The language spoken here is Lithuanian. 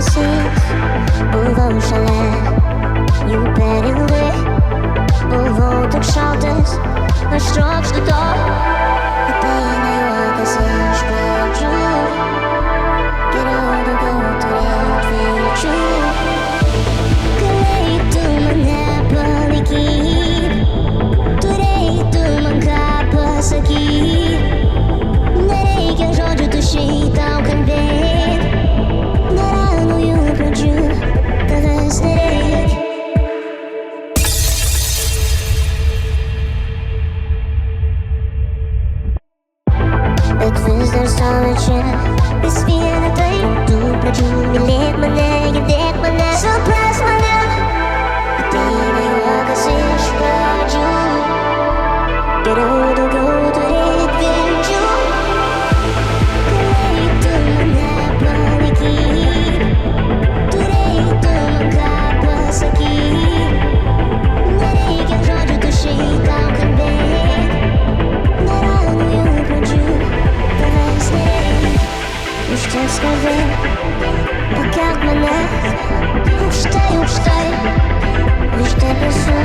juokasis, buvau šalia jų per ilgai. Buvau tik šaltas, aš trokštu to. Ateina juokas iš pradžių, geriau daugiau turėt vilčių. Galėjai tu mane palaikyt, turėjai tu man ką pasakyt. Nereikia žodžių tuščiai tau kalbėt, nėra naujų pradžių, tavęs nereikia. Bet vis dar stovi čia, vis viena tai, tų pradžių mylėk mane, girdėk mane, supras mane. Ateina juokas iš pradžių, geriau daugiau turėt vilčių. Galėjai tu mane palaikyt, turėjai tu man ką pasakyt. Nereikia žodžių tuščiai tau kalbėt, nėra naujų pradžių, tavęs nereikia. Užteks kalbėt, pakelk mane, aukštai, aukštai, virš debesų.